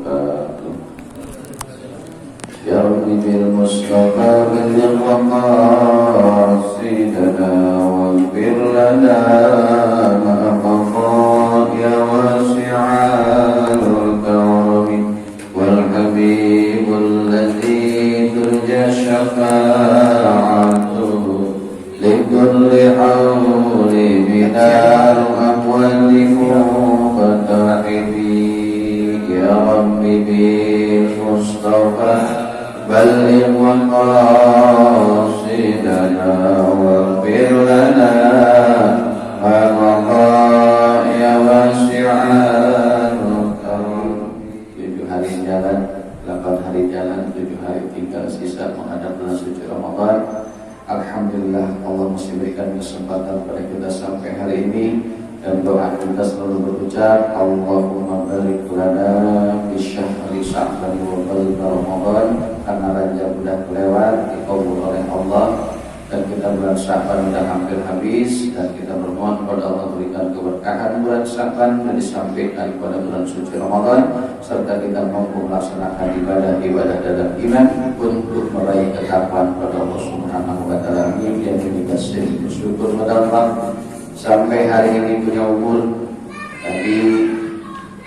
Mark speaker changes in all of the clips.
Speaker 1: وبركاته. يا رب بالمصطفى بلغ مقاصدنا واغفر لنا ما مضى يا واسع الكرم والحبيب الذي ترجى شفاعته لكل حول من الأموال مقتحمين. يا رب بالمصطفى بلغ مقاصدنا واغفر لنا ما مضى يا واسع الكرم. 7 hari jalan, 8 hari jalan, 7 hari tinggal sisa menghadap bulan suci Ramadan. Alhamdulillah Allah masih berikan kesempatan pada kita sampai hari ini, dan doa kita selalu berucap Allahumma barik lana fi syahri Sya'ban wa baligh Ramadan, karena Rajab sudah kelewat dikabul oleh Allah dan kita bulan Sya'ban sudah hampir habis, dan kita bermohon kepada Allah berikan keberkahan bulan Sya'ban dan disampaikan pada bulan suci Ramadan, serta kita mampu melaksanakan ibadah dalam iman untuk meraih ketakwaan pada Allah Subhanahu wa taala. Yang dikasih bersyukur pada Allah sampai hari ini punya umur. Tadi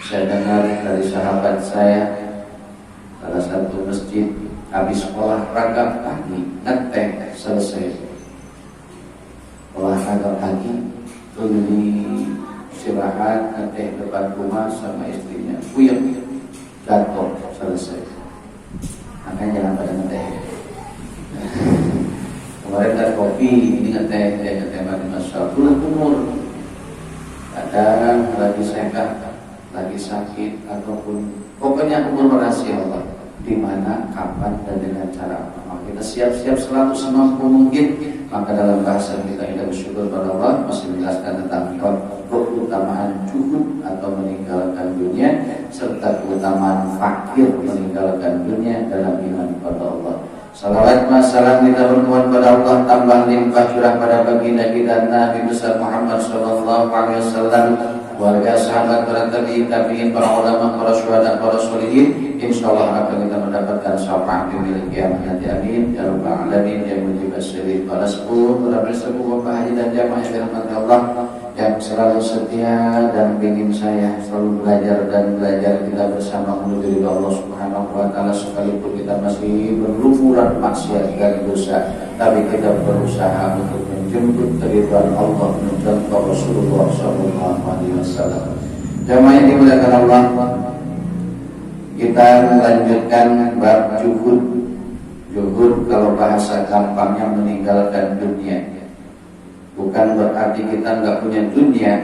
Speaker 1: saya dengar dari sahabat saya, salah satu masjid habis olahraga pagi, ngeteh selesai olahraga pagi, keliling istirahat, ngeteh depan rumah sama istrinya, puyeng jatuh selesai. Makanya jangan pada ngeteh. Kemarin ada kopi, ini ngeteh mati masalah umur. Kadang lagi sehat, lagi sakit, ataupun pokoknya umur rahasia Allah. Di mana, kapan, dan dengan cara apa. Maka kita siap-siap selalu semampu mungkin. Maka dalam bahasa kita bersyukur pada Allah masih menjelaskan tentang keutamaan juhud atau meninggalkan dunia, serta keutamaan fakir meninggalkan dunia dalam iman kepada Allah. Salawat wassalam kita bermohon pada Allah tambah limpah curah pada baginda kita Nabi besar Muhammad sallallahu alaihi wasallam, warga sahabat para tabi'in, para ulama, para syuhada, para sholihin. Insyaallah akan kita mendapatkan syafaat di milik kiamat nanti. Amin ya rabbal alamin. Yang mujibas syarif para sepuh, para bersepuh, bapak haji dan jamaah yang dirahmati Allah, yang selalu setia dan ingin saya selalu belajar kita bersama menuju ridha Allah Subhanahu wa taala, sekalipun kita masih berlumuran maksiat dan dosa, tapi kita berusaha untuk menjemput keridhaan Allah, mencontoh Rasulullah sallallahu alaihi wasallam. Jamaah yang dimuliakan Allah, kita melanjutkan bab juhud. Juhud kalau bahasa gampangnya meninggalkan dunia. Bukan berarti kita nggak punya dunia,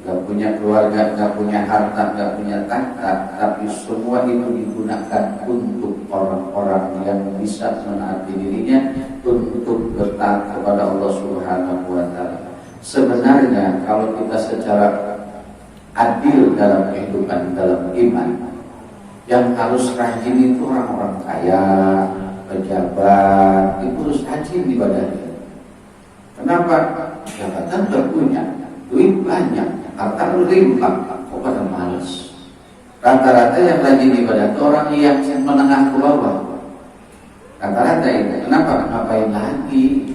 Speaker 1: nggak punya keluarga, nggak punya harta, nggak punya tahta, tapi semua itu digunakan untuk orang-orang yang bisa menaati dirinya, untuk bertaat kepada Allah Subhanahu wa taala. Sebenarnya kalau kita secara adil dalam kehidupan, dalam iman, yang harus rajin itu orang-orang kaya, pejabat, itu harus rajin ibadahnya. Kenapa? Jabatan berpunya, duit banyak, harta berlimpah, kok pada malas. Rata-rata yang rajin ibadah itu orang yang menengah ke bawah. Rata-rata itu. Kenapa? Ngapain lagi?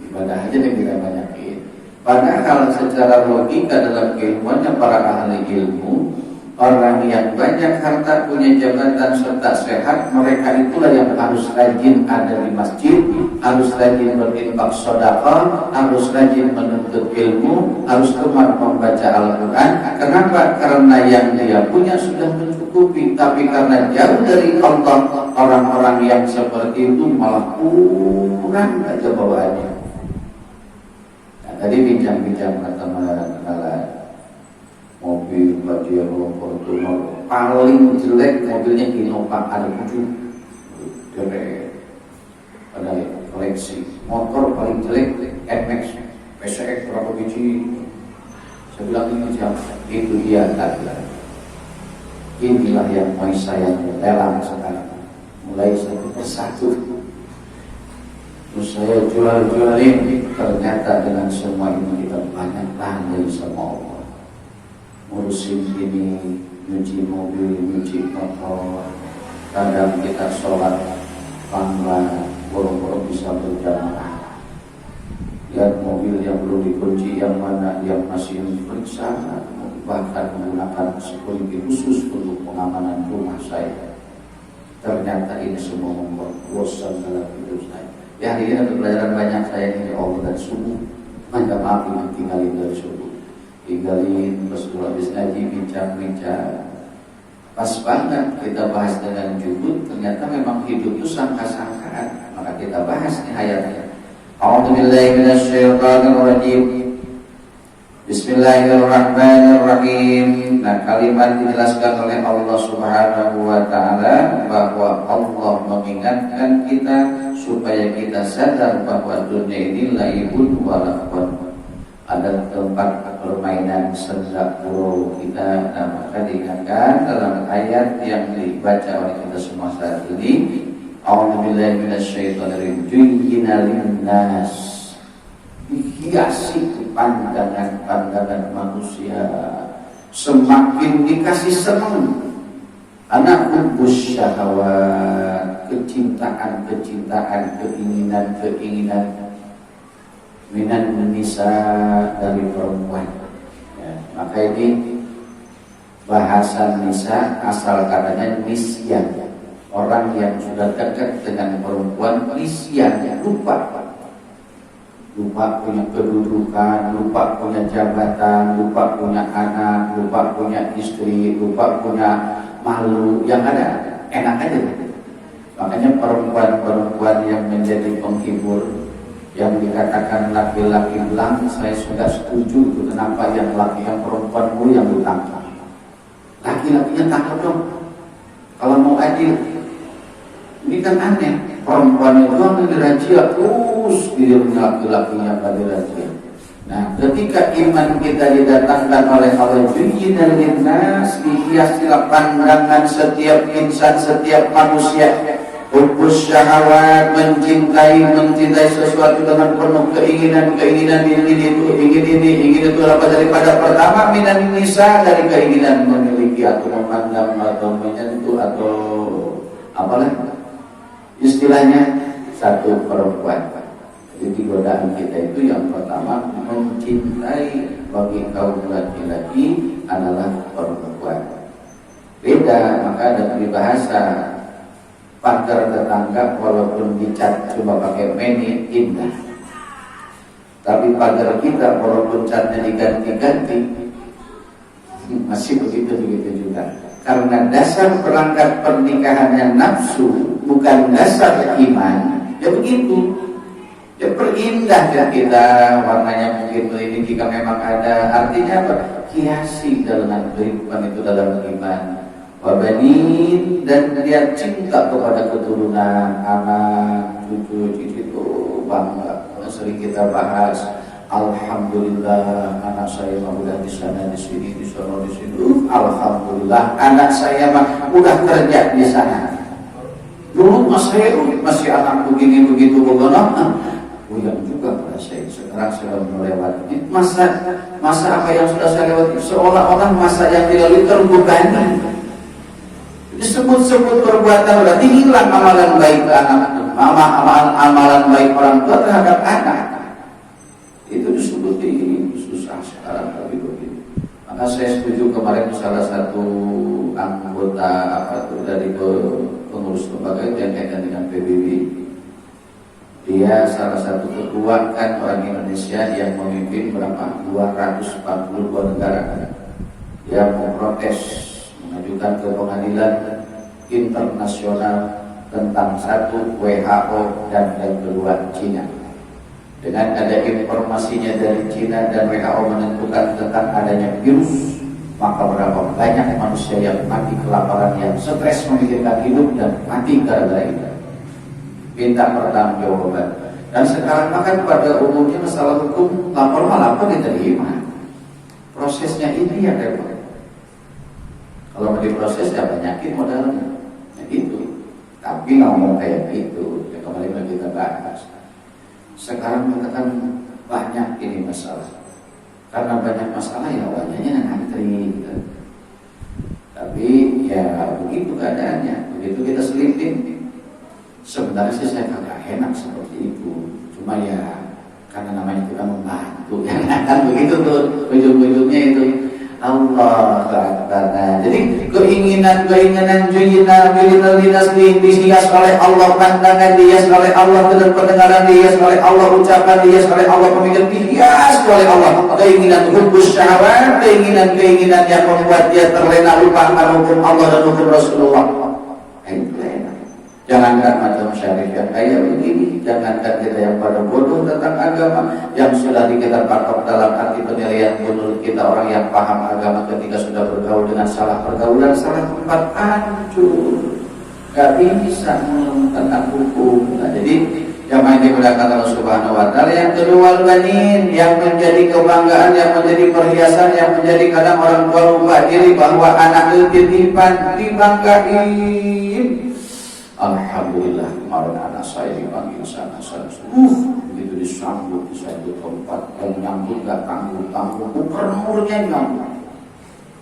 Speaker 1: Ibadah aja yang kita banyakin. Padahal secara logika dalam keilmuannya para ahli ilmu, orang yang banyak harta, punya jabatan serta sehat, mereka itulah yang harus rajin ada di masjid, harus rajin berinfak sedekah, harus rajin menuntut ilmu, harus gemar membaca Al-Quran. Kenapa? Karena yang dia punya sudah mencukupi. Tapi karena jauh dari Allah, orang-orang yang seperti itu malah kurang aja bawaannya. Nah, tadi bincang-bincang kata kenalan mobil Pajero, Fortuner, paling jelek mobilnya Innova R7, jelek. Pada koleksi motor paling jelek NMAX, PCX berapa biji? Saya bilang ini siapa? Itu dia tadi. Inilah yang mau saya lelang sekarang, mulai satu persatu. Terus saya jual-jualin, ternyata dengan semua ini kita banyak tanya sama Allah. ngurusin ini, nyuci mobil, nyuci motor. Kadang kita sholat tanpa boro-boro bisa berjamaah. Lihat mobil yang belum dikunci, yang mana yang masih diperiksa, bahkan menggunakan security khusus untuk pengamanan rumah saya. Ternyata ini semua membuat bosan dalam hidup saya. Ya, hari ini ada pelajaran banyak saya ini Allah dan subuh. Minta maaf yang tinggalin dari subuh. Tinggalin pas habis ngaji bincang-bincang. Pas banget kita bahas dengan judul, ternyata memang hidup itu sangka-sangkaan. Maka kita bahas nih ayatnya. A'udzubillahi minasyaitonirrajim. Bismillahirrahmanirrahim. Nah, kalimat dijelaskan oleh Allah Subhanahu wa taala bahwa Allah mengingatkan kita supaya kita sadar bahwa dunia ini laibun wa lahwan. Ada tempat permainan senda gurau kita. Nah, maka diingatkan dalam ayat yang dibaca oleh kita semua saat ini. A'udzubillahi minasyaitonirrajim. Zuyyina lin-nas, dihiasi pandangan-pandangan manusia, semakin dikasih senang. Anak hubbus syahwat, kecintaan-kecintaan, keinginan-keinginan, minan nisa, dari perempuan. Ya, maka ini bahasa nisa asal katanya nisyan. Orang yang sudah dekat dengan perempuan nisyan, lupa punya kedudukan, lupa punya jabatan, lupa punya anak, lupa punya istri, lupa punya malu. Yang ada enak aja. Makanya perempuan-perempuan yang menjadi penghibur, yang dikatakan laki-laki belang, saya sudah setuju itu. Kenapa yang laki yang perempuan mulu yang ditangkap? Laki-lakinya tangkap dong kalau mau adil. Ini kan aneh, perempuan itu yang dirajia terus dirinya laki-lakinya pada dirajia. Nah, ketika iman kita didatangkan oleh Allah, zuyyina lin-nas, dihiasilah pandangan setiap insan, setiap manusia, hubbus syahawat, mencintai sesuatu dengan penuh keinginan ini itu, ingin itu apa daripada pertama minan nisa, dari keinginan memiliki atau memandang atau menyentuh atau apalah istilahnya satu perempuan. Jadi godaan kita itu yang pertama mencintai bagi kaum laki-laki adalah perempuan. Beda, maka ada peribahasa pagar tetangga walaupun dicat cuma pakai meni indah, tapi pagar kita walaupun catnya diganti-ganti masih begitu juga. Karena dasar perangkat pernikahannya nafsu, bukan dasar iman. Ya begitu. Ya perindah ya kita, warnanya begitu ini jika memang ada. Artinya apa? Hiasi dengan kehidupan itu dalam iman. Wabanin, dan dia cinta kepada keturunan, anak, cucu itu bangga. Sering kita bahas. Alhamdulillah anak saya mah udah di sana di sini di sana di sini. Alhamdulillah anak saya mah udah kerja di sana. Dulu mas saya masih anak begini begitu begono. Yang juga pada saya sekarang sudah melewati masa apa yang sudah saya lewati, seolah-olah masa yang dilalui terbebani. Disebut-sebut perbuatan berarti hilang amalan baik anak, amalan baik orang tua terhadap anak. Itu disebut ini susah sekarang tapi begitu. Maka saya setuju kemarin salah satu anggota dari pengurus lembaga yang kaitan dengan PBB. Dia salah satu ketua kan orang Indonesia yang memimpin berapa 242 negara. Dia memprotes, mengajukan ke pengadilan internasional tentang satu WHO dan yang kedua Cina. Dengan ada informasinya dari Cina dan WHO menentukan tentang adanya virus, maka berapa banyak manusia yang mati kelaparan, yang stres memikirkan hidup dan mati gara-gara itu. Minta pertanggungjawaban. Dan sekarang makan pada umumnya masalah hukum lapor diterima. Prosesnya ini yang repot. Kalau mau diproses ya banyakin modalnya, ya gitu. Tapi ngomong kayak gitu, ya kemarin kita bahas. Sekarang mengatakan banyak ini masalah. Karena banyak masalah ya wajahnya ngantri gitu. ibadahnya. Begitu kita selipin, sebenarnya sih saya kagak enak seperti itu, cuma ya karena namanya kita membantu kan begitu tuh ujung-ujungnya itu Allah Akbar. Jadi keinginan juyina dinas dihias oleh Allah, pandangan dihias oleh Allah, pendengaran dihias oleh Allah, ucapan dihias oleh Allah, pemikiran dihias oleh Allah. Keinginan hubbus syahwat, keinginan yang membuat dia terlena lupa akan hukum Allah dan hukum Rasulullah. Itu enak. Jangankan macam syariat kayak begini, jangankan kita yang pada bodoh tentang agama, yang sudah kita patok dalam arti penilaian menurut kita orang yang paham agama ketika sudah bergaul dengan salah pergaulan, salah tempat, hancur, gak bisa tentang hukum. Nah, jadi yang dimuliakan Allah Subhanahu Wa Taala, yang kedua banin, yang menjadi kebanggaan, yang menjadi perhiasan, yang menjadi kadang orang tua lupa diri bahwa anak itu titipan, dibanggain. Alhamdulillah kemarin anak saya dipanggil sana begitu disambut di satu tempat, dan nyambut gak tanggung-tanggung, gubernurnya nyambut,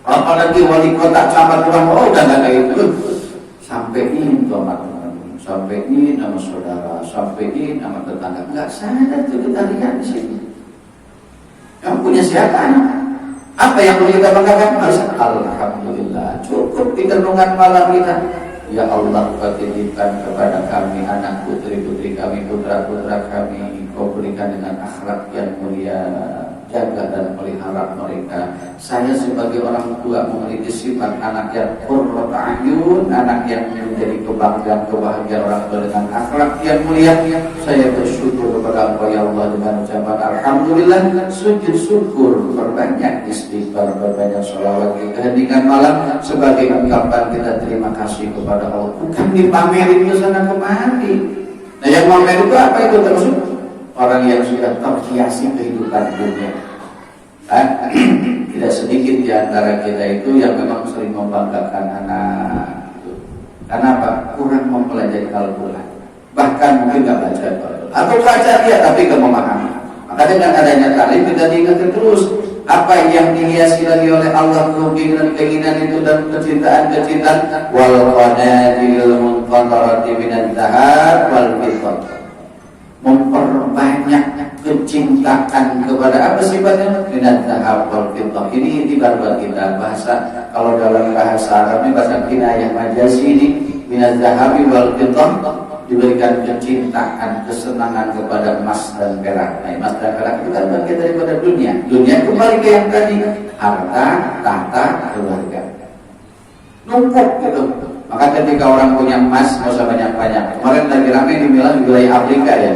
Speaker 1: apalagi wali kota camat udah gak kayak itu, sampein teman-teman, sampein nama saudara, sampein nama tetangga, nggak sadar tuh kita lihat di sini. Yang punya siapa anak? Apa yang perlu kita banggakan? Alhamdulillah, cukup di renungan malam kita. Ya Allah, titipkan kepada kami anak putri-putri kami, putra-putra kami, Kau berikan dengan akhlak yang mulia, jaga dan pelihara mereka. Saya sebagai orang tua memiliki sifat anak yang qurratu a'yun, anak yang menjadi kebanggaan, kebahagiaan orang tua dengan akhlak yang mulia. Saya bersyukur kepada Engkau ya Allah dengan ucapan alhamdulillah, sujud syukur, berbanyak istighfar, berbanyak sholawat di keheningan malam sebagai ungkapan kita terima kasih kepada Allah. Bukan dipamerin ke sana kemari. Nah, yang pamer itu apa itu? Termasuk orang yang sudah terhiasi kehidupan dunia. Tidak sedikit di antara kita itu yang memang sering membanggakan anak. Kenapa? Kurang mempelajari Al-Quran. Bahkan mungkin nggak baca Al-Quran, atau baca dia tapi nggak memahami. Maka dengan adanya talim kita diingatkan terus apa yang dihiasi lagi oleh Allah, keinginan itu dan kecintaan wal qanatil munqatarati minadh dhahab wal fiddah, memperbanyak kecintaan kepada apa sifatnya minadh dhahab wal fiddah. Ini ibarat kita bahasa, kalau dalam bahasa Arabnya bahasa kinayah majazi ini minadh dhahab wal fiddah, diberikan kecintaan, kesenangan kepada emas dan perak. Nah, emas dan perak itu kan bagian daripada dunia. Dunia kembali ke yang tadi, harta, tahta, keluarga. Numpuk gitu. Maka ketika orang punya emas, nggak usah banyak-banyak. Kemarin lagi ramai di Milan, di wilayah Afrika ya,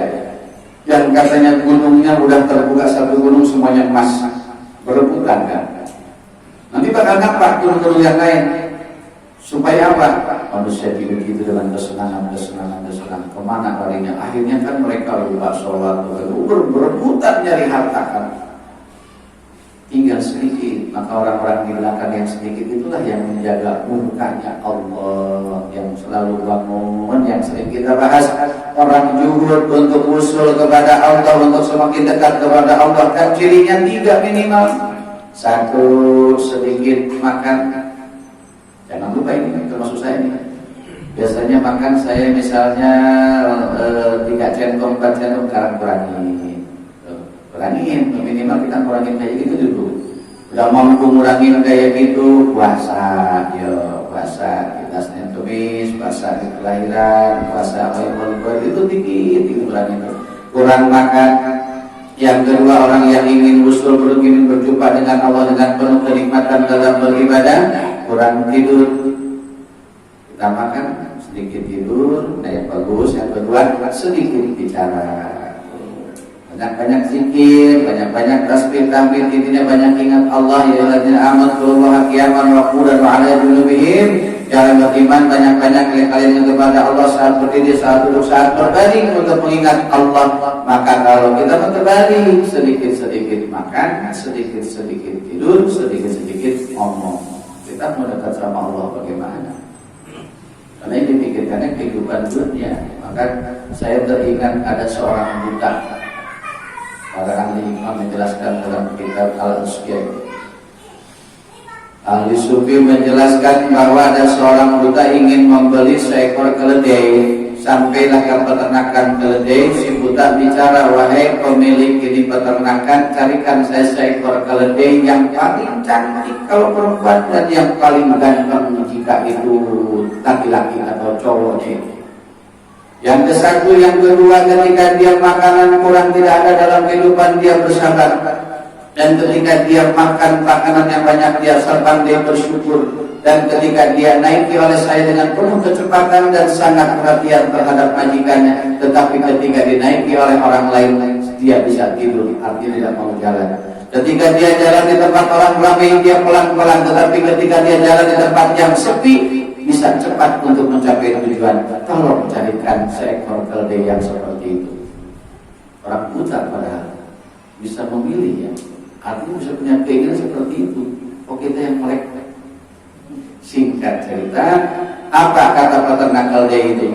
Speaker 1: yang katanya gunungnya udah terbuka satu gunung semuanya emas, berebutan kan. Nanti bakal nampak gunung-gunung yang lain. Supaya apa? Manusia begitu dengan kesenangan. Kemana larinya? Akhirnya kan mereka lupa sholat, berebutan nyari harta kan. Tinggal sedikit, maka orang-orang di belakang yang sedikit itulah yang menjaga murkanya Allah, yang selalu bangun, yang sering kita bahas. Orang juhud untuk usul kepada Allah, untuk semakin dekat kepada Allah, kan cirinya 3 minimal. 1, sedikit makan. Jangan lupa ini termasuk saya ini. Biasanya makan saya misalnya 3 centong, 4 centong, sekarang kurangin, minimal kita kurangin kayak gitu dulu. Udah mampu ngurangin kayak gitu, puasa, puasa kita Senin Kamis, puasa di kelahiran, puasa awal itu dikit, kurangin. Kurang makan. Yang kedua, orang yang ingin usul, ingin berjumpa dengan Allah dengan penuh kenikmatan dalam beribadah, kurang tidur. Kita makan, sedikit tidur, nah yang bagus. Yang kedua, sedikit bicara, banyak-banyak zikir, banyak-banyak tasbih, tahmid, intinya banyak ingat Allah. Ya alladzina amanu qiyaman wa qu'udan wa 'ala junubihim. Jangan beriman, banyak-banyak kalian kepada Allah saat berdiri, saat duduk, saat berbaring untuk mengingat Allah. Maka kalau kita berbaring, sedikit-sedikit makan, sedikit-sedikit tidur, sedikit-sedikit ngomong, kita mau dekat sama Allah bagaimana? Karena ini dipikirkannya kehidupan dunia. Maka saya teringat ada seorang buta. Para ahli imam menjelaskan dalam kitab Al-Usqiyah, Ahli sufi menjelaskan bahwa ada seorang buta ingin membeli seekor keledai. Sampailah ke peternakan keledai, si buta bicara, wahai pemilik ini peternakan, carikan saya seekor keledai yang paling cantik kalau perempuan dan yang paling ganteng jika itu laki-laki atau cowoknya. Yang ke satu, yang kedua, ketika dia makanan kurang tidak ada dalam kehidupan dia bersabar. Dan ketika dia makan makanan yang banyak dia pandai bersyukur. Dan ketika dia naiki oleh saya dengan penuh kecepatan dan sangat perhatian terhadap majikannya, tetapi ketika dinaiki oleh orang lain dia bisa tidur, artinya tidak mau jalan. Ketika dia jalan di tempat orang ramai dia pelan-pelan, tetapi ketika dia jalan di tempat yang sepi bisa cepat untuk mencapai tujuan. Tolong carikan seekor keledai yang seperti itu. Orang buta padahal bisa memilih ya. Artinya bisa punya keinginan seperti itu. Oh kita yang melek. Singkat cerita, apa kata peternak keledai itu?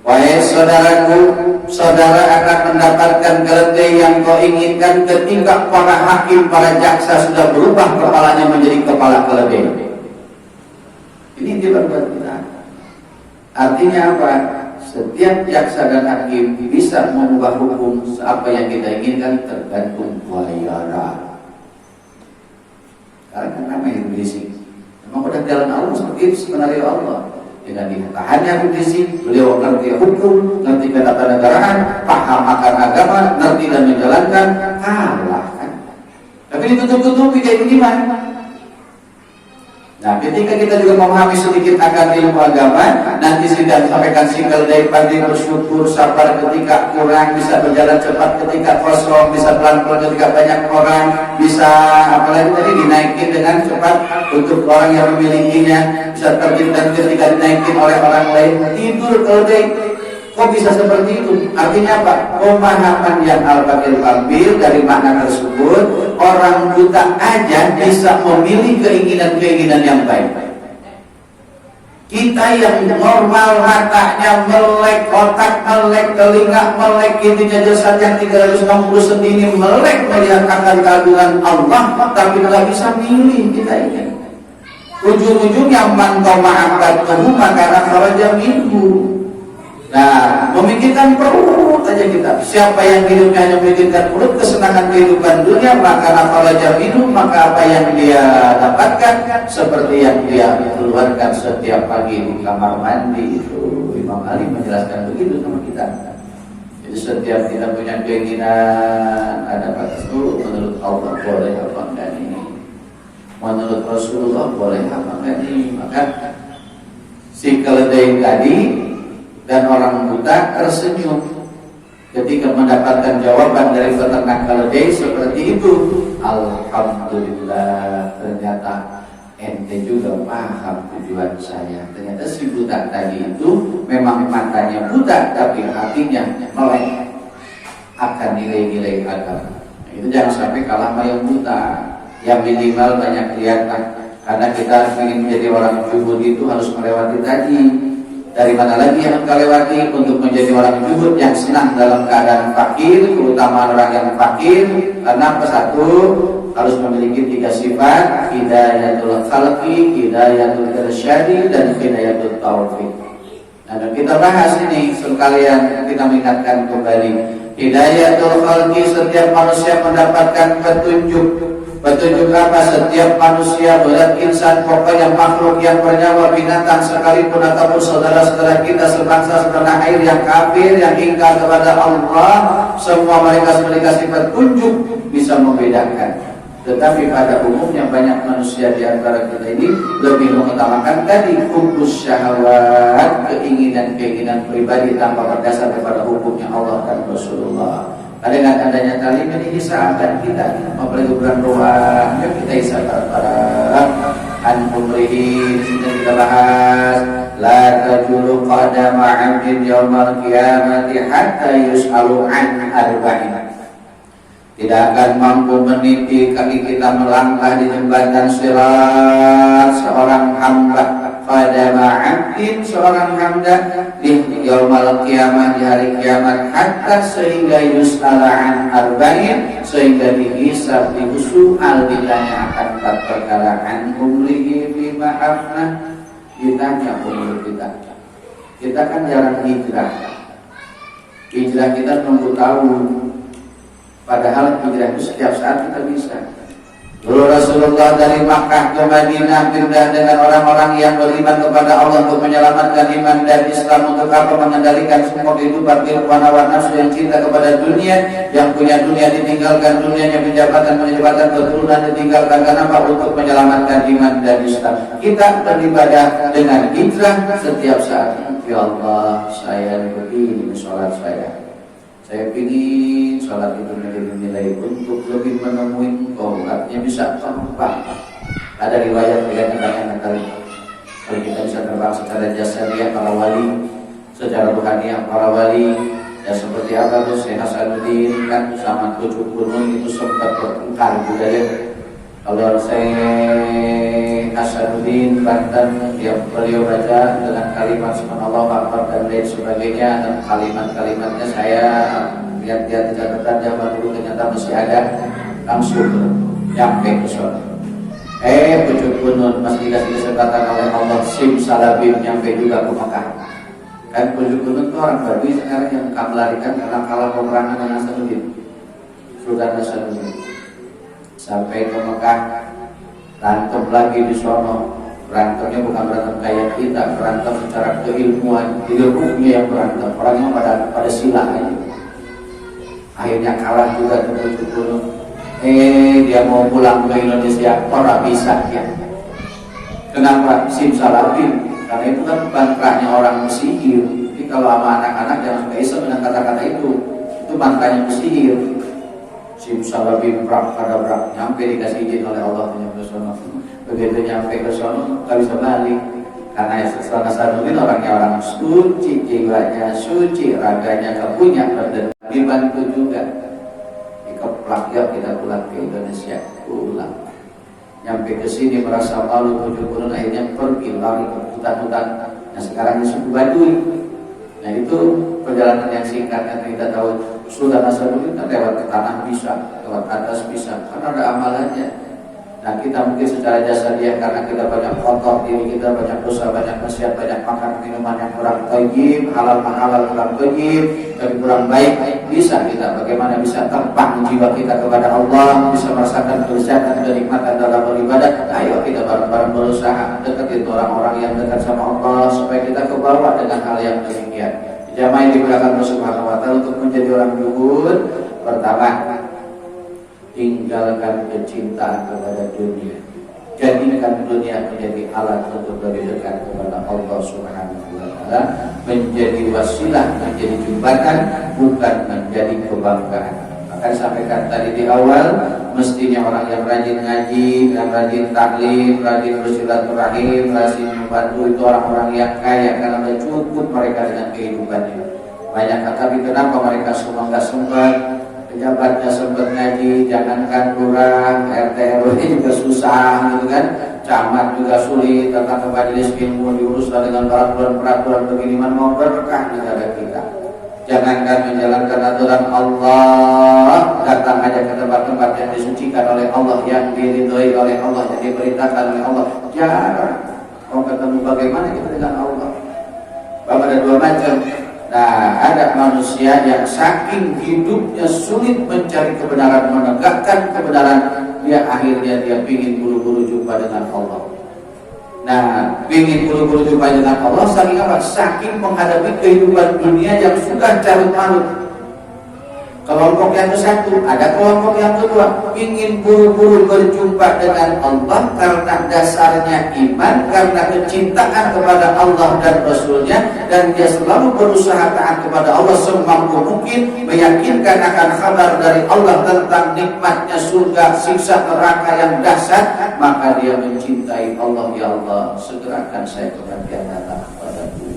Speaker 1: Wahai saudaraku, saudara akan mendapatkan keledai yang kau inginkan ketika para hakim, para jaksa sudah berubah kepalanya menjadi kepala keledai. Ini dilakukan kita. Artinya apa? Setiap jaksa dan hakim bisa mengubah hukum apa yang kita inginkan tergantung bayaran. Karena namanya berisik. Memang udah jalan Allah seperti itu sebenarnya Allah. Dengan ditahannya kondisi, beliau ngerti hukum, ngerti ketatanegaraan, paham akan agama, ngerti dan menjalankan, kalah kan. Tapi ditutup-tutupi kayak gimana? Nah, ketika kita juga memahami sedikit akan ilmu agama, nanti sudah sampaikan single day pandai bersyukur, sabar ketika kurang, bisa berjalan cepat ketika kosong, bisa pelan-pelan ketika banyak orang, bisa apalagi tadi dinaikin dengan cepat untuk orang yang memilikinya, bisa tertib dan ketika dinaikin oleh orang lain, tidur keledai. Kok bisa seperti itu? Artinya apa? Pemahaman yang al-fakir ambil dari makna tersebut, orang buta aja bisa memilih keinginan-keinginan yang baik. Kita yang normal, matanya melek, otak melek, telinga melek, intinya jasad yang 360 sendiri melek melihat akan keagungan Allah, tapi nggak bisa milih kita ini. Ujung-ujungnya man ta'abbatuhu maka akhraja minhu. Nah, memikirkan perut aja kita. Siapa yang hidupnya hanya memikirkan perut, kesenangan kehidupan dunia, maka akhraja minhu, maka apa yang dia dapatkan seperti yang dia keluarkan setiap pagi di kamar mandi itu. Imam Ali menjelaskan begitu sama kita. Jadi setiap kita punya keinginan ada batas dulu. Menurut Allah boleh apa enggak ini? Menurut Rasulullah boleh apa enggak ini? Maka si keledai tadi dan orang buta tersenyum ketika mendapatkan jawaban dari peternak keledai seperti itu. Alhamdulillah, ternyata ente juga paham tujuan saya. Ternyata si buta tadi itu memang matanya buta tapi hatinya melek akan nilai-nilai agama. Itu jangan sampai kalah sama yang buta. Yang minimal banyak kelihatan. Karena kita ingin menjadi orang juhud itu harus melewati tadi. Dari mana lagi yang kita lewati untuk menjadi orang juhud yang senang dalam keadaan fakir, terutama orang yang fakir. Karena satu harus memiliki 3 sifat: hidayatul khalqi, hidayatul irsyadi, dan hidayatul taufiq. Nah, dan kita bahas ini sekalian kita mengingatkan kembali. Hidayatul khalqi, setiap manusia mendapatkan petunjuk. Petunjuk apa? Setiap manusia, berat insan, pokoknya makhluk yang bernyawa, binatang sekalipun ataupun saudara-saudara kita sebangsa setanah air yang kafir, yang ingkar kepada Allah, semua mereka dikasih petunjuk bisa membedakan. Tetapi pada umumnya banyak manusia di antara kita ini lebih mengutamakan tadi hukus syahwat, keinginan-keinginan pribadi tanpa berdasar kepada hukumnya Allah dan Rasulullah. Dengan adanya tali ini hisabkan kita, apalagi bulan doa, ya kita hisab para an-umrihi. Di sini kita bahas la tajulu qadama 'abdin yaumal qiyamati hatta yus'alu an arba'in. Tidak akan mampu meniti kaki kita melangkah di jembatan sirat seorang hamba. Qadama 'abdin, seorang hamba yaumal qiyamah, di hari kiamat, hatta sehingga yus'ala an arba'in, sehingga dihisab, diusu'al, ditanya akan 4 perkara, an umrihi bima afnah, ditanya umur kita. Kita kan jarang hijrah. Hijrah kita nunggu tahun, padahal hijrah itu setiap saat kita bisa. Dulu Rasulullah dari Makkah ke Madinah pindah dengan orang-orang yang beriman kepada Allah untuk menyelamatkan iman dan Islam, untuk apa? Mengendalikan semua kehidupan hawa nafsu yang cinta kepada dunia, yang punya dunia ditinggalkan dunianya, penjabatan keturunan ditinggalkan, karena apa? Untuk menyelamatkan iman dan Islam. Kita beribadah dengan hijrah setiap saat. Ya Allah, saya begini sholat saya ingin sholat itu menjadi nilai untuk lebih menemui Engkau, artinya bisa terbang. Ada riwayat banyak kali kalau kita bisa terbang secara jasadiah para wali, secara rohaniah para wali. Ya seperti apa tuh Syekh Hasanuddin kan sama 7 gunung itu sempat bertengkar juga ya. Kalau Syekh Hasanuddin Banten, beliau baca dengan kalimat subhanallah akbar dan lain sebagainya, dan kalimat-kalimatnya saya lihat-lihat di catatan zaman dulu ternyata masih ada, langsung nyampe ke sana. Pucuk Gunung masih dikasih kesempatan oleh Allah, simsalabim nyampe juga ke Mekah. Kan Pucuk Gunung itu orang Badui sekarang yang melarikan karena kalah peperangan dengan Hasanuddin, Sultan Hasanuddin. Sampai ke Mekah, berantem lagi di sono. Berantemnya bukan berantem kayak kita, berantem secara keilmuan, ilmunya yang berantem. Orangnya pada silah aja. Akhirnya kalah juga dengan Gunung. Dia mau pulang ke Indonesia, orang bisa ya. Kenapa? Simsalabim. Karena itu kan mantranya orang Mesir. Jadi kalau sama anak-anak yang suka iseng dengan kata-kata itu mantranya Mesir. Simsalabim brak pada brak, nyampe dikasih izin oleh Allah nyampe ke sono. Begitu nyampe ke sono nggak bisa balik, karena setelah Hasanuddin orangnya orang suci, jiwanya suci, raganya kepunya, berdebat itu juga. Dikeplak ya kita pulang ke Indonesia, pulang. Nyampe ke sini merasa malu, Pucuk akhirnya pergi lari ke hutan-hutan. Nah sekarang di suku Baduy. Nah itu perjalanan yang singkatnya kita tahu. Sultan Hasanuddin kan lewat ke tanah bisa, lewat atas bisa, karena ada amalannya. Nah kita mungkin secara jasadiah karena kita banyak kotor diri kita, banyak dosa, banyak maksiat, banyak makan minuman yang kurang thayyib, halal kurang thayyib, dan kurang baik, bisa kita bagaimana bisa terbang jiwa kita kepada Allah, bisa merasakan kelezatan dan kenikmatan dalam beribadah. Ayo kita bareng-bareng berusaha deketin orang-orang yang dekat sama Allah supaya kita kebawa dengan hal yang demikian. Jamaah yang dimuliakan Allah Subhanahu wa Ta'ala, untuk menjadi orang zuhud, pertama, tinggalkan kecintaan kepada dunia. Jadikan dunia menjadi alat untuk lebih dekat kepada Allah Subhanahu wa Ta'ala, menjadi wasilah, menjadi jembatan, bukan menjadi kebanggaan. Maka disampaikan tadi di awal, mestinya orang yang rajin ngaji, yang rajin taklim, rajin bersilaturahim, rajin membantu, itu orang-orang yang kaya karena sudah cukup mereka dengan kehidupannya. Banyak, tapi kenapa mereka semua nggak sempat? Pejabatnya sempat ngaji, jangankan lurah, RT RW juga susah gitu kan, camat juga sulit, datang ke majelis ilmu diurus dengan peraturan-peraturan begini, mau berkah negara kita. Jangankan menjalankan aturan Allah, datang aja ke tempat-tempat yang disucikan oleh Allah, yang diridhoi oleh Allah, yang diperintahkan oleh Allah, jarang. Mau ketemu bagaimana kita dengan Allah? Bapak ada 2 macam. Nah, ada manusia yang saking hidupnya sulit mencari kebenaran, menegakkan kebenaran, akhirnya dia ingin buru-buru jumpa dengan Allah. Nah, ingin buru-buru jumpa dengan Allah, saking apa? Saking menghadapi kehidupan dunia yang sudah carut marut. Kelompok yang ke-1, ada kelompok yang kedua, ingin buru-buru berjumpa dengan Allah karena dasarnya iman, karena kecintaan kepada Allah dan Rasulnya, dan dia selalu berusaha taat kepada Allah semampu mungkin, meyakinkan akan kabar dari Allah tentang nikmatnya surga, siksa neraka yang dahsyat, maka dia mencintai Allah. Ya Allah, segerakan saya kebahagiaan datang kepadaku.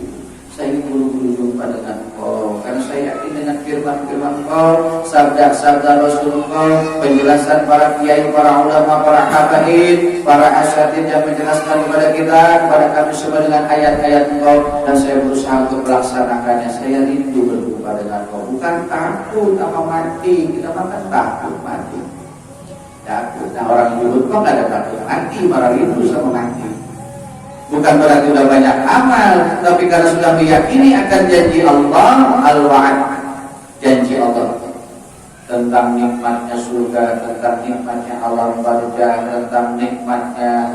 Speaker 1: Saya ingin buru-buru jumpa dengan Engkau, karena saya yakin dengan firman-firman Engkau, sabda-sabda Rasul Engkau, penjelasan para kiai, para ulama, para habaib, para asyatid yang menjelaskan kepada kita, kepada kami semua dengan ayat-ayat Engkau, dan saya berusaha untuk melaksanakannya. Saya rindu berjumpa dengan Engkau, bukan takut sama mati. Kita makan takut mati. Takut. Nah, orang dulu kok nggak ada takut mati, malah rindu sama mati. Bukan berarti sudah banyak amal, tapi karena sudah meyakini akan janji Allah, al-wa'ad, janji Allah tentang nikmatnya surga, tentang nikmatnya alam barzah, tentang nikmatnya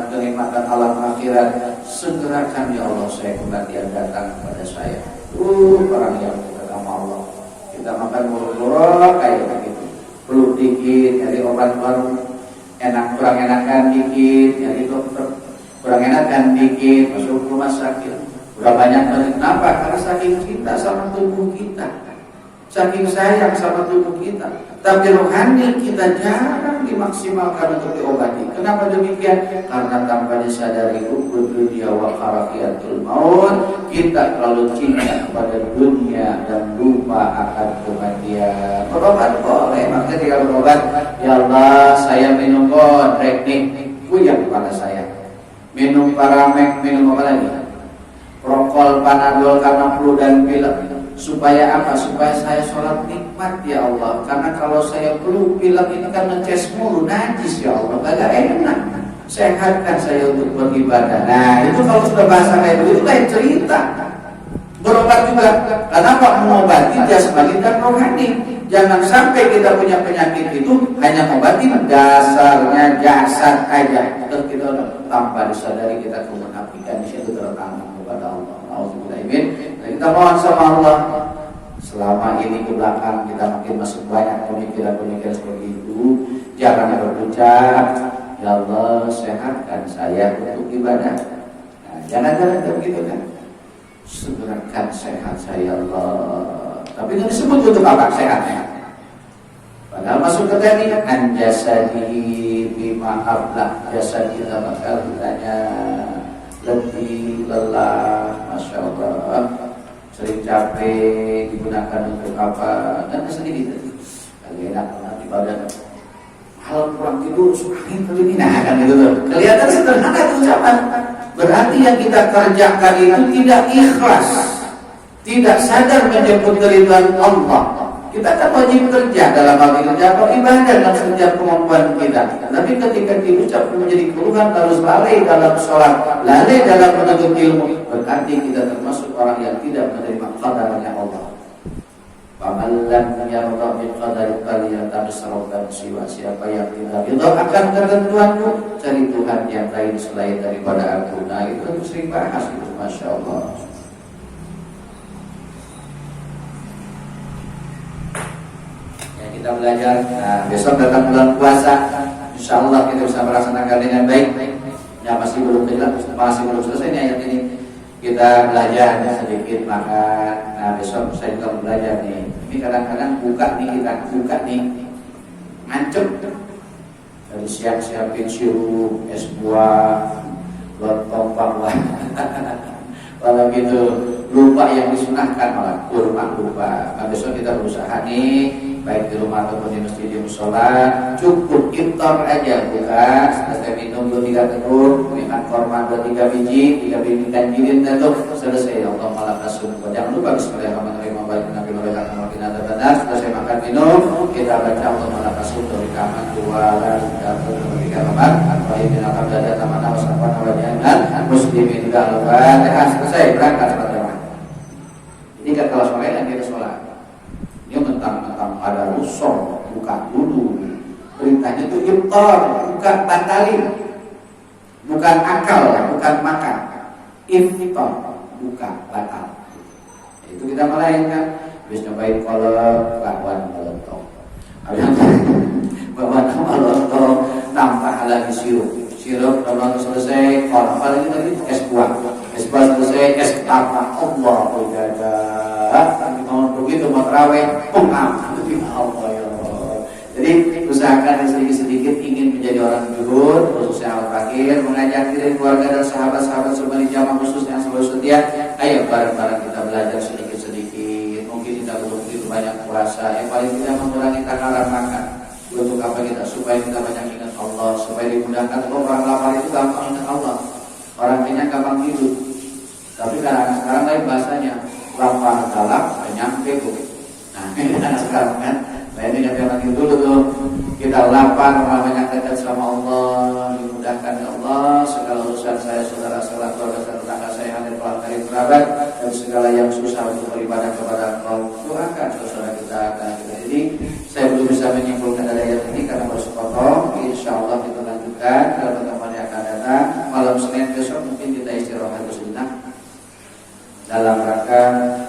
Speaker 1: kenikmatan alam akhirat. Segerakan ya Allah, saya kematian datang kepada saya. Orang yang ketemu Allah, kita makan murah kayak begitu, peluk dikit, nyari obat baru, enak kurang enakan dikit, nyari dokter kurang enakan dikit, masuk rumah sakit. Udah banyak kali. Kenapa? Karena saking cinta sama tubuh kita, saking sayang sama tubuh kita. Tapi rohani kita jarang dimaksimalkan untuk diobati. Kenapa demikian? Karena tanpa disadari hukum dunia wa karahiyatul maut, kita terlalu cinta kepada dunia dan lupa akan kematian. Berobat boleh, makanya ketika berobat, ya Allah saya minum kodrek nih, kuyang kepada saya. Minum Paramek, minum apa lagi? Prokol, Panadol karena flu dan pilek. Supaya apa? Supaya saya sholat nikmat ya Allah. Karena kalau saya flu, pilek ini kan ngeces mulu, najis ya Allah, gak enak. Sehatkan saya untuk beribadah. Nah itu kalau sudah bahasa kayak begitu lain cerita. Berobat juga. Kenapa? Mengobati jasmani dan rohani. Jangan sampai kita punya penyakit itu hanya mengobati dasarnya jasad aja. Terus kita tanpa disadari kita kemunafikan di situ tertanam kepada Allah. Nauzubillahimin. Kita mohon sama Allah. Selama ini ke belakang kita makin masih banyak pemikiran-pemikiran seperti itu. Jangan berucap, ya Allah sehatkan saya untuk ibadah. Nah, jangan-jangan begitu kan. Segerakan sehat saya Allah. Tapi itu disebut untuk apa sehatnya? Padahal masuk ke tadi anjasadi bima ablah, jasa kita bakal ditanya lebih lelah, masya Allah, sering capek, digunakan untuk apa? Dan sendiri tadi lagi enak banget di badan. Hal kurang tidur, angin kali nah kan itu tuh. Kelihatan sederhana itu ucapan. Berarti yang kita kerjakan itu tidak ikhlas, tidak sadar menyebut keridhaan Allah. Kita kan wajib kerja dalam hal ini, kerja ibadah dalam setiap kemampuan kita. Tapi ketika diucap menjadi keluhan harus lalai dalam sholat, lalai dalam menuntut ilmu, berarti kita termasuk orang yang tidak menerima qadarnya Allah. Pamalan yang Allah qadar kalian tak berserahkan siwa, siapa yang tidak ridha akan ketentuanku, cari Tuhan yang lain selain daripada aku. Nah itu sering bahas itu, masya Allah. Ya kita belajar. Nah besok datang bulan puasa, insya Allah kita bisa melaksanakan dengan baik. Ya masih belum jelas, masih belum selesai nih ayat ini. Kita belajar sedikit makan. Nah besok saya juga belajar nih. Ini kadang-kadang buka nih, kita buka nih ngancep dari siap-siapin sirup, es buah, lontong bakwan. Kalau gitu lupa yang disunahkan, malah kurma lupa. Nah besok kita berusaha nih, baik di rumah ataupun di masjid di musola, cukup iftar aja, bukan selesai minum 2-3 teguk, makan korma 2-3 biji, 3 biji kanjirin dan tuh selesai. Allah malah kasih. Jangan lupa bismillahirrahmanirrahim. Nabi mereka makin ada benar. Selesai makan minum, kita baca Allah malah kasih dari kamar dua dan ketika kamar. Baik dengan abdada tamana wasafana wajangan muslimin galwan. Selesai berangkat sholat. Ini kan kalau sore yang kita sholat. Ini tentang ada rusul, bukan dulu. Perintahnya itu iftar, bukan batalin, bukan akal, bukan makan. Iftar, bukan batal. Itu kita melainkan. Habis nyobain kolak, bakwan lontong. Habis bakwan sama lontong, tambah lagi sirup. Sirup kalau selesai, kolak apalagi tadi es buah. Es buah selesai, es kelapa. Allah berjaga. Mau begitu mau terawih, pengam. Allah ya Allah. Jadi Jadi usahakan sedikit-sedikit ingin menjadi orang zuhud, khususnya al-fakir, mengajak diri keluarga dan sahabat-sahabat semua di jamaah khusus yang selalu setia. Ayo bareng-bareng kita belajar sedikit-sedikit. Mungkin kita belum begitu banyak puasa, yang paling tidak mengurangi takaran makan. Untuk apa kita? Supaya kita banyak ingat Allah, supaya dimudahkan. Kalau orang lapar itu gampang ingat Allah, orang kenyang gampang tidur. Tapi kadang sekarang lain bahasanya, lapar galak banyak bego. Nah ini anak sekarang kan. Nah ini yang nanti dulu tuh, kita lapar banyak dekat sama Allah, dimudahkan ya Allah segala urusan saya, saudara-saudara, keluarga, tetangga saya, hadir keluarga, kerabat, dan segala yang susah untuk beribadah kepada Allah. Doakan saudara kita, karena kita ini saya belum bisa menyimpulkan dari ayat ini karena baru sepotong. Insya Allah kita lanjutkan dalam pertemuan yang akan datang malam Senin besok. Mungkin kita istirahat sejenak dalam rangka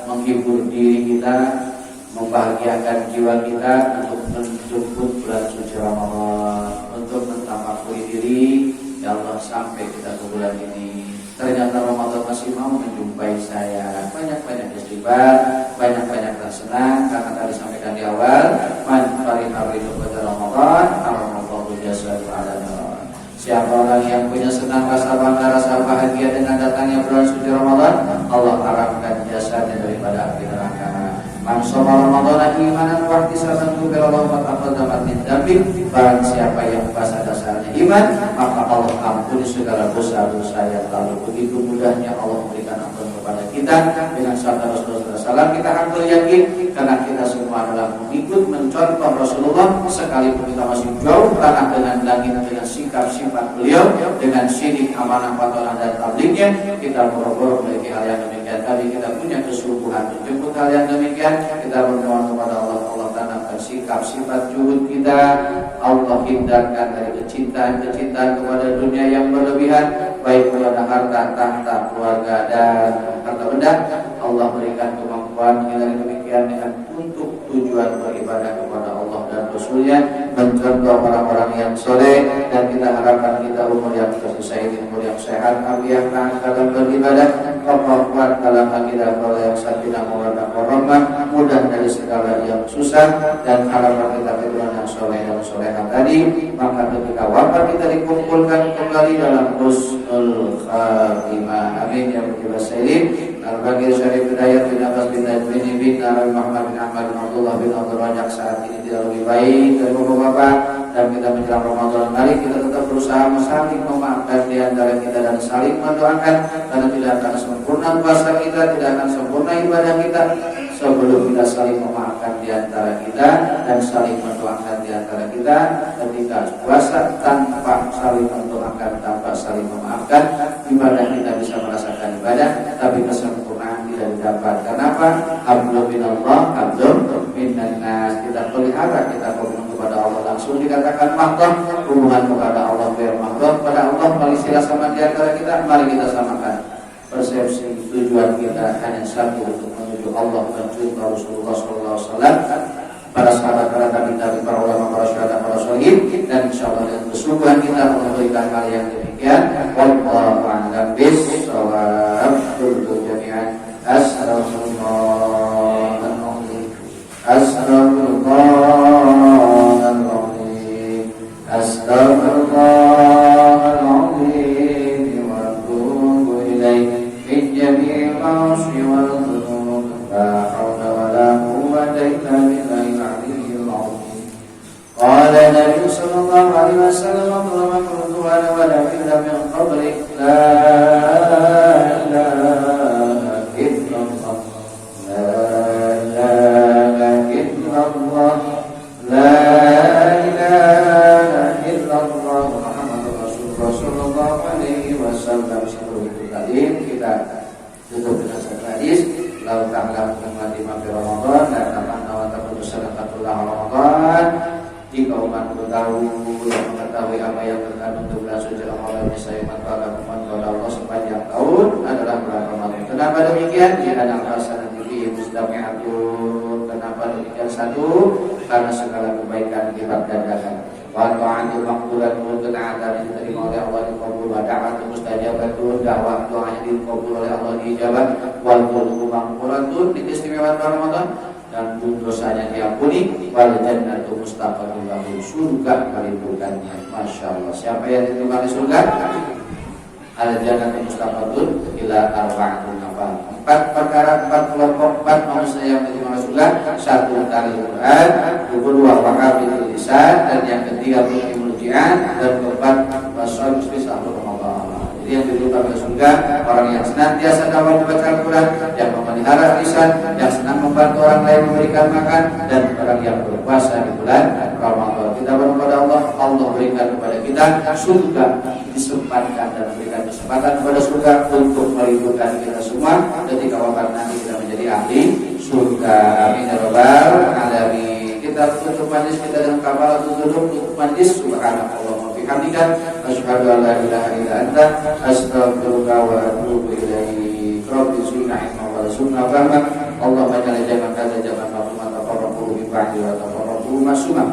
Speaker 1: menghibur diri kita, membahagiakan jiwa kita untuk menjemput bulan suci Ramadan, untuk mentamapuri diri ya Allah sampai kita ke bulan ini. Ternyata Ramadan masih mau menjumpai saya. Banyak-banyak istighfar, banyak-banyak senang karena tadi sampaikan di awal, man farihah ridho pada Ramadan, Allahu jasadu ala nar. Siapa orang yang punya senang rasa bangga, rasa bahagia dengan datangnya bulan suci Ramadan, Allah haramkan jasadnya daripada api neraka. Man shoma Ramadan imanan wa ihtisaban ghufira lahu ma taqaddama min dzambi. Barang siapa yang puasa dasarnya iman, maka Allah ampuni segala dosa-dosa yang lalu. Begitu mudahnya Allah memberikan ampun kepada kita dengan sabda Rasulullah SAW. Kita harus yakin karena kita semua adalah mengikut mencontoh Rasulullah, sekalipun kita masih jauh tanah dengan langit, dengan sikap sifat beliau, dengan sidik amanah patolan dan tablignya. Kita boro-boro memiliki hal yang demikian. Tadi kita punya kesungguhan menjemput hal yang demikian. Kita berdoa kepada Allah, Allah tanamkan sikap sifat juhud kita. Allah hindarkan dari kecintaan kepada dunia yang berlebihan, baik kepada harta, tahta, keluarga dan harta benda. Allah berikan kemampuan kita demikian dengan untuk tujuan beribadah kepada Allah dan Rasulnya, mencontoh orang-orang yang soleh, dan kita harapkan kita umur yang selesai, umur yang sehat, afiat dalam beribadah, kemampuan dalam akidah yang sakinah mawaddah warahmah, mudah dari segala yang susah, dan harapan kita keturunan yang soleh dan soleha tadi. Maka ketika wafat kita dikumpulkan kembali dalam husnul khatimah. Amin ya rabbal alamin. Al-Baqir Syarif Hidayat bin Abbas bin Najmin bin Nabi Muhammad bin Ahmad bin Abdullah bin Abdul Rajak saat ini tidak lebih baik dari bapak-bapak, dan kita menjelang Ramadan. Mari kita tetap berusaha saling memaafkan di antara kita dan saling mendoakan, karena tidak akan sempurna puasa kita, tidak akan sempurna ibadah kita sebelum kita saling memaafkan di antara kita dan saling mendoakan di antara kita. Ketika puasa tanpa saling mendoakan, tanpa saling memaafkan, ibadah kita bisa merasakan ibadah, tapi kesempurnaan tidak didapat. Kenapa? Hablum minallah, hablum minan nas. Kita pelihara, kita berhubungan kepada Allah langsung dikatakan mahdoh, hubungan kepada Allah biar mahdoh kepada Allah paling sila sama di antara kita. Mari kita samakan persepsi tujuan kita hanya satu, untuk menuju Allah dan cinta Rasulullah SAW, para sahabat, para tabi'in, para ulama, para syuhada, para sholihin, dan insyaallah dengan kesungguhan kita memberikan hal yang demikian. Wallahu a'lam bishawab. Jami'an Astaghfirullahaladzim, Astaghfirullahaladzim, Astaghfirullahaladzim, wa atubu ilaih min jami'il ma'asi wal dhunub, la hawla wa la quwwata illa billahil aliyyil azim. Qala Nabi sallallahu alaihi wasallam, "Allahumma qul wa la ilaha min qablik la ilaha illallah, la ilaha illallah, la ilaha illallah, Muhammadur Rasulullah sallallahu alaihi wasallam." Sebelum itu tadi kita tutup dengan satu hadis, "Lau ta'lam ummati ma fi Ramadan la tamanna wa taqulu sadaqatullah Ramadan." Jika umat mengetahui apa yang terkandung di bulan suci Ramadan, niscaya maka umat kepada Allah sepanjang tahun adalah bulan Ramadan. Kenapa demikian? Jika al-hasanah fihi mustami'atun. Kenapa demikian? Satu, karena segala kebaikan dilipat gandakan. Wa ta'atul maqbulatun, ketaatan yang diterima oleh Allah dikabul, wa da'atul mustajabatun, dakwah doanya dikabul oleh Allah diijabah, wal qulubu maqbulatun, keistimewaan Ramadan. dan dosanya diampuni, wal jannatu mustaqarrun lahu, surga merindukannya. Masya Allah. Siapa yang diterima di surga? Al jannatu mustaqarrun ila arba'atin nafar. 4 perkara, 4 kelompok, 4 manusia yang diterima surga. 1 tali Quran, 2 wahafidul lisan, dan yang ketiga murji'an, dan keempat wasal spesial Ramadan. Jadi yang diterima ke surga orang yang senantiasa dapat membaca Al-Quran, yang memelihara lisan, yang senang membantu orang lain memberikan makan, dan orang yang berpuasa di bulan Ramadan. Kita berdoa kepada Allah, Allah berikan kepada kita surga, disempatkan dan berikan kesempatan kepada surga untuk merindukan kita semua ketika wafat nanti kita menjadi ahli surga. Amin ya rabbal alamin. Kita tutup majlis kita dengan kafaratul dzunub, tutup majlis. Subhanallah wa bihamdika, asyhadu an la ilaha illa anta, astaghfiruka wa atubu ilaik. Rabbi zidna ilma wa rzuqna fahma. Allahumma ja'al jaman kadza jaman ma'lumat taqarrabu bi ba'di wa taqarrabu masuma.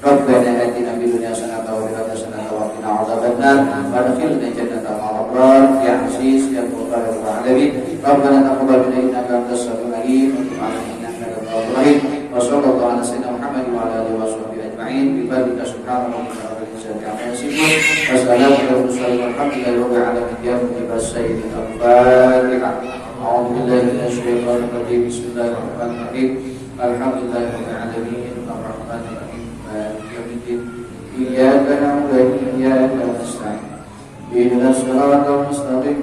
Speaker 1: Rabbana atina fid dunya hasanatan wa fil akhirati hasanatan wa qina adzabannar. Wadkhilna jannata ma'al abrar ya aziz ya ghafar ya alamin. Rabbana taqabbal minna innaka antas samiul alim wa tub 'alaina innaka antat tawwabur rahim. Wa sallallahu ala sayyidina Muhammad wa ala alihi wa sahbihi ajma'in. Bi fadlika subhana rabbika rabbil izzati amma yasifun. Wassalamu ala mursalin walhamdulillahi rabbil alamin. Ya mujibas sayyidil al-fatihah. A'udzu billahi minasy syaithanir rajim. Bismillahirrahmanirrahim. Alhamdulillahi rabbil alamin. Arrahmanir rahim. إياك نعبد وإياك نستعين اهدنا الصراط المستقيم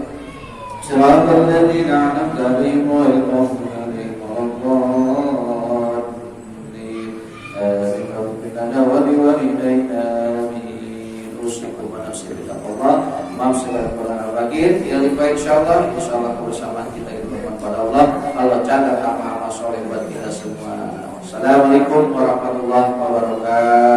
Speaker 1: صراط الذين أنعمت عليهم غير المغضوب عليهم ولا الضالين آمين ربنا ولوالدينا آمين أوصيكم ونفسي بتقوى الله. Maaf segala kekurangan fakir. Yang baik insyaallah kebersamaan kita itu kepada Allah. Allah catat amal-amal soleh buat kita semua. Assalamualaikum warahmatullahi wabarakatuh.